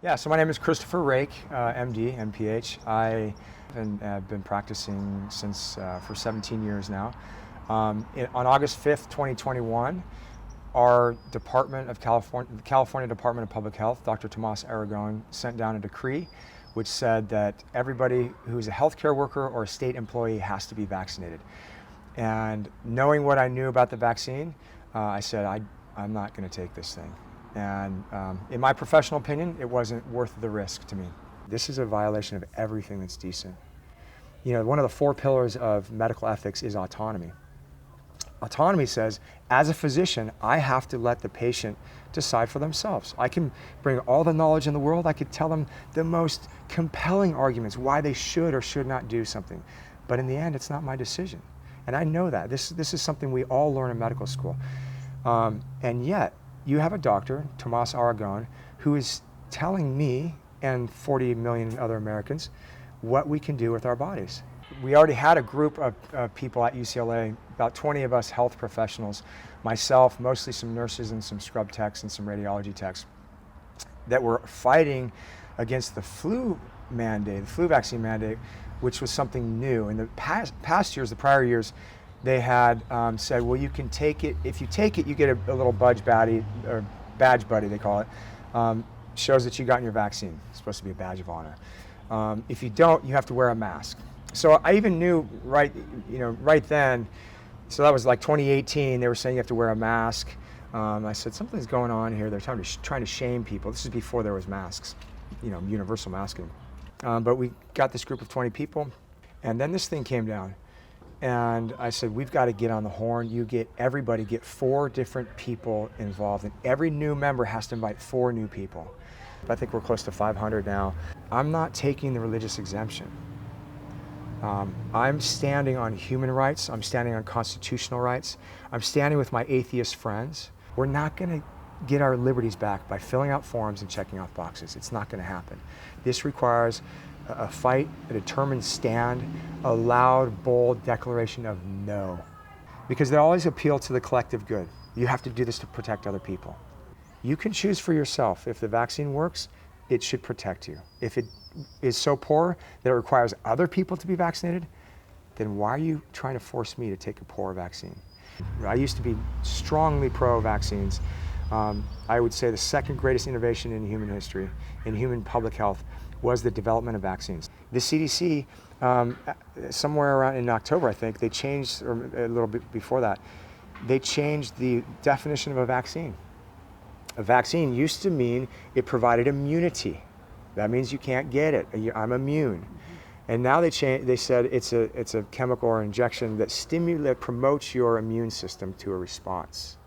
Yeah, so my name is Christopher Rake, MD, MPH. I have been practicing since for 17 years now. On August 5th, 2021, our Department of California, the California Department of Public Health, Dr. Tomas Aragon, sent down a decree which said that everybody who's a healthcare worker or a state employee has to be vaccinated. And knowing what I knew about the vaccine, I said, I'm not going to take this thing. And in my professional opinion, it wasn't worth the risk to me. This is a violation of everything that's decent. You know, one of the four pillars of medical ethics is autonomy. Autonomy says, as a physician, I have to let the patient decide for themselves. I can bring all the knowledge in the world. I could tell them the most compelling arguments why they should or should not do something. But in the end, it's not my decision. And I know that. This is something we all learn in medical school. And yet, you have a doctor, Tomas Aragon, who is telling me and 40 million other Americans what we can do with our bodies. We already had a group of people at UCLA, about 20 of us health professionals, myself, mostly some nurses and some scrub techs and some radiology techs, that were fighting against the flu mandate, the flu vaccine mandate, which was something new. In the past years, the prior years, they had said, well, you can take it. If you take it, you get a little badge buddy, or badge buddy, they call it. Shows that you got your vaccine. It's supposed to be a badge of honor. If you don't, you have to wear a mask. So I even knew right then. So that was like 2018. They were saying you have to wear a mask. I said something's going on here. They're trying to shame people. This is before there was masks, universal masking. But we got this group of 20 people, and then this thing came down. And I said, we've got to get on the horn. Everybody get 4 different people involved, and every new member has to invite 4 new people. I think we're close to 500 now. I'm not taking the religious exemption. I'm standing on human rights. I'm standing on constitutional rights. I'm standing with my atheist friends. We're not going to get our liberties back by filling out forms and checking off boxes. It's not going to happen. This requires a fight, a determined stand, a loud, bold declaration of no. Because they always appeal to the collective good. You have to do this to protect other people. You can choose for yourself. If the vaccine works, it should protect you. If it is so poor that it requires other people to be vaccinated, then why are you trying to force me to take a poor vaccine? I used to be strongly pro-vaccines. I would say the second greatest innovation in human history, in human public health, was the development of vaccines. The CDC, somewhere around in October, I think, they changed, or a little bit before that, they changed the definition of a vaccine. A vaccine used to mean it provided immunity. That means you can't get it. I'm immune. And now they said it's a chemical or injection that promotes your immune system to a response.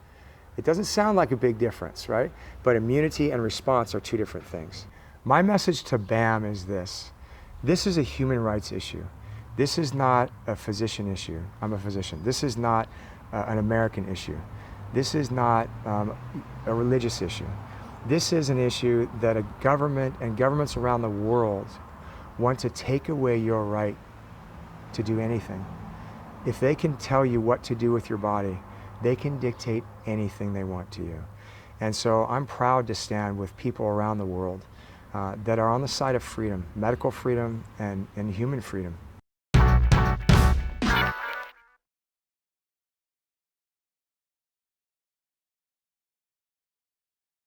It doesn't sound like a big difference, right? But immunity and response are 2 different things. My message to BAM is this. This is a human rights issue. This is not a physician issue. I'm a physician. This is not an American issue. This is not a religious issue. This is an issue that a government and governments around the world want to take away your right to do anything. If they can tell you what to do with your body, they can dictate anything they want to you. And so I'm proud to stand with people around the world that are on the side of freedom, medical freedom and human freedom.